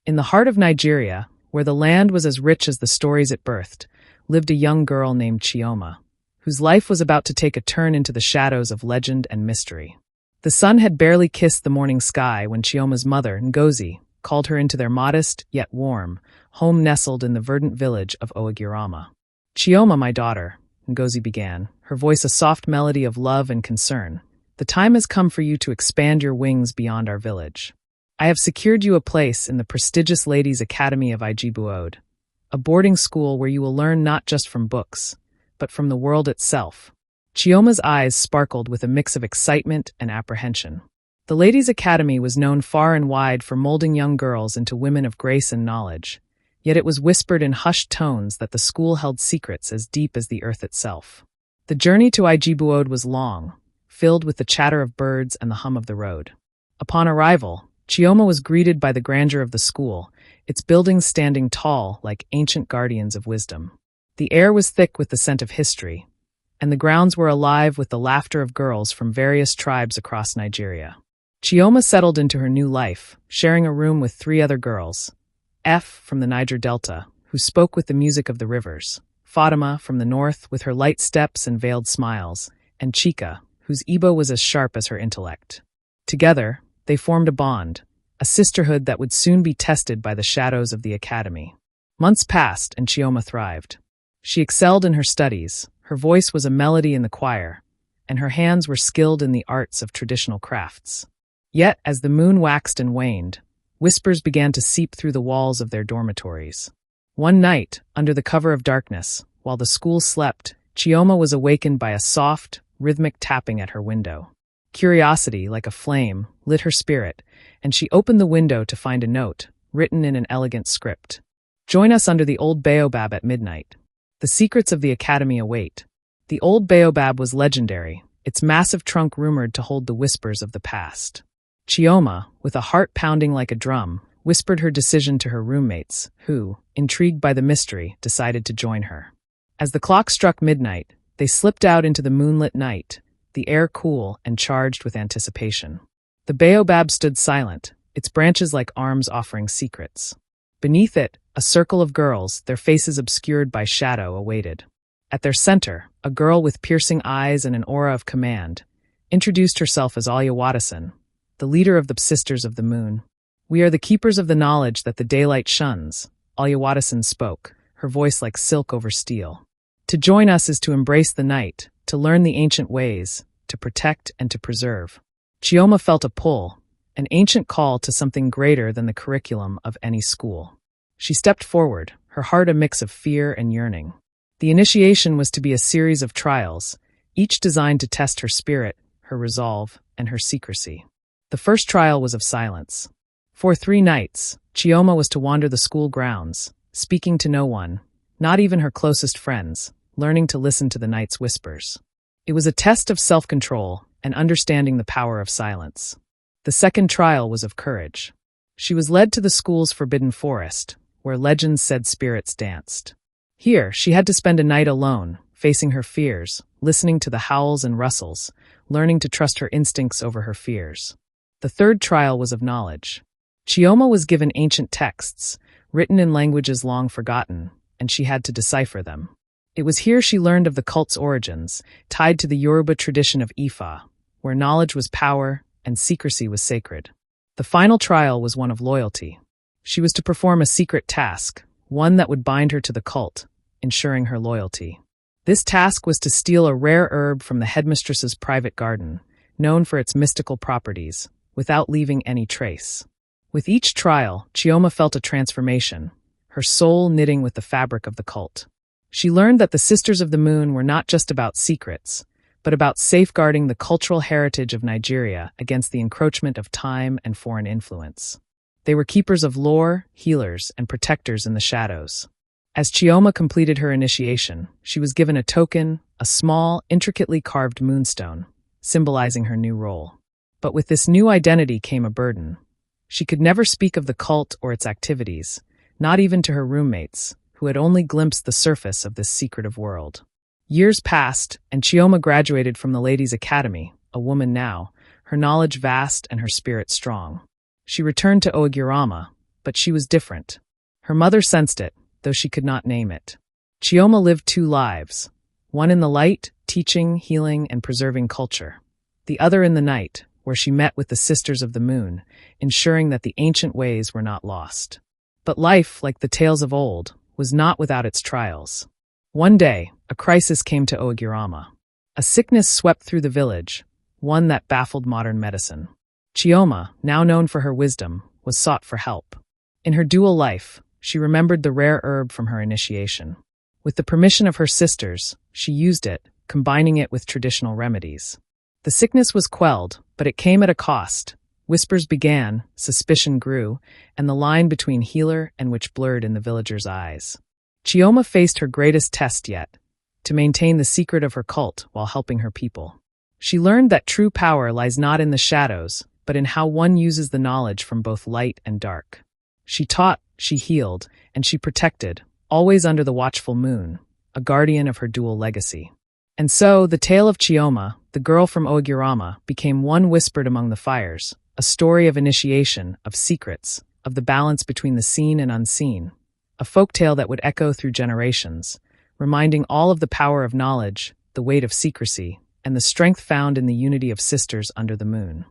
In the heart of Nigeria, where the land was as rich as the stories it birthed, lived a young girl named Chioma, whose life was about to take a turn into the shadows of legend and mystery. The sun had barely kissed the morning sky when Chioma's mother, Ngozi, called her into their modest, yet warm, home nestled in the verdant village of Oagirama. "Chioma, my daughter," Ngozi began, her voice a soft melody of love and concern, "the time has come for you to expand your wings beyond our village. I have secured you a place in the prestigious Ladies' Academy of Ijibuode, a boarding school where you will learn not just from books, but from the world itself." Chioma's eyes sparkled with a mix of excitement and apprehension. The Ladies' Academy was known far and wide for molding young girls into women of grace and knowledge, yet it was whispered in hushed tones that the school held secrets as deep as the earth itself. The journey to Ijibuode was long, filled with the chatter of birds and the hum of the road. Upon arrival, Chioma was greeted by the grandeur of the school, its buildings standing tall like ancient guardians of wisdom. The air was thick with the scent of history, and the grounds were alive with the laughter of girls from various tribes across Nigeria. Chioma settled into her new life, sharing a room with 3 other girls: F from the Niger Delta, who spoke with the music of the rivers; Fatima from the north with her light steps and veiled smiles; and Chika, whose Igbo was as sharp as her intellect. Together, they formed a bond, a sisterhood that would soon be tested by the shadows of the academy. Months passed, and Chioma thrived. She excelled in her studies, her voice was a melody in the choir, and her hands were skilled in the arts of traditional crafts. Yet, as the moon waxed and waned, whispers began to seep through the walls of their dormitories. One night, under the cover of darkness, while the school slept, Chioma was awakened by a soft, rhythmic tapping at her window. Curiosity, like a flame, lit her spirit, and she opened the window to find a note, written in an elegant script. "Join us under the old baobab at midnight. The secrets of the academy await." The old baobab was legendary, its massive trunk rumored to hold the whispers of the past. Chioma, with a heart pounding like a drum, whispered her decision to her roommates, who, intrigued by the mystery, decided to join her. As the clock struck midnight, they slipped out into the moonlit night, the air cool and charged with anticipation. The baobab stood silent, its branches like arms offering secrets. Beneath it, a circle of girls, their faces obscured by shadow, awaited. At their center, a girl with piercing eyes and an aura of command, introduced herself as Adaeze, the leader of the Sisters of the Moon. "We are the keepers of the knowledge that the daylight shuns," Adaeze spoke, her voice like silk over steel. "To join us is to embrace the night, to learn the ancient ways, to protect and to preserve." Chioma felt a pull, an ancient call to something greater than the curriculum of any school. She stepped forward, her heart a mix of fear and yearning. The initiation was to be a series of trials, each designed to test her spirit, her resolve, and her secrecy. The first trial was of silence. For 3 nights, Chioma was to wander the school grounds, speaking to no one, not even her closest friends, learning to listen to the night's whispers. It was a test of self-control and understanding the power of silence. The second trial was of courage. She was led to the school's forbidden forest, where legends said spirits danced. Here, she had to spend a night alone, facing her fears, listening to the howls and rustles, learning to trust her instincts over her fears. The third trial was of knowledge. Chioma was given ancient texts, written in languages long forgotten, and she had to decipher them. It was here she learned of the cult's origins, tied to the Yoruba tradition of Ifa, where knowledge was power and secrecy was sacred. The final trial was one of loyalty. She was to perform a secret task, one that would bind her to the cult, ensuring her loyalty. This task was to steal a rare herb from the headmistress's private garden, known for its mystical properties, without leaving any trace. With each trial, Chioma felt a transformation, her soul knitting with the fabric of the cult. She learned that the Sisters of the Moon were not just about secrets, but about safeguarding the cultural heritage of Nigeria against the encroachment of time and foreign influence. They were keepers of lore, healers, and protectors in the shadows. As Chioma completed her initiation, she was given a token, a small, intricately carved moonstone, symbolizing her new role. But with this new identity came a burden. She could never speak of the cult or its activities, not even to her roommates, who had only glimpsed the surface of this secretive world. Years passed, and Chioma graduated from the Ladies' Academy, a woman now, her knowledge vast and her spirit strong. She returned to Oagirama, but she was different. Her mother sensed it, though she could not name it. Chioma lived two lives, one in the light, teaching, healing, and preserving culture. The other in the night, where she met with the Sisters of the Moon, ensuring that the ancient ways were not lost. But life, like the tales of old, was not without its trials. One day, a crisis came to Oigurama. A sickness swept through the village, one that baffled modern medicine. Chioma, now known for her wisdom, was sought for help. In her dual life, she remembered the rare herb from her initiation. With the permission of her sisters, she used it, combining it with traditional remedies. The sickness was quelled, but it came at a cost. Whispers began, suspicion grew, and the line between healer and witch blurred in the villagers' eyes. Chioma faced her greatest test yet, to maintain the secret of her cult while helping her people. She learned that true power lies not in the shadows, but in how one uses the knowledge from both light and dark. She taught, she healed, and she protected, always under the watchful moon, a guardian of her dual legacy. And so, the tale of Chioma, the girl from Oigurama, became one whispered among the fires, a story of initiation, of secrets, of the balance between the seen and unseen, a folktale that would echo through generations, reminding all of the power of knowledge, the weight of secrecy, and the strength found in the unity of sisters under the moon.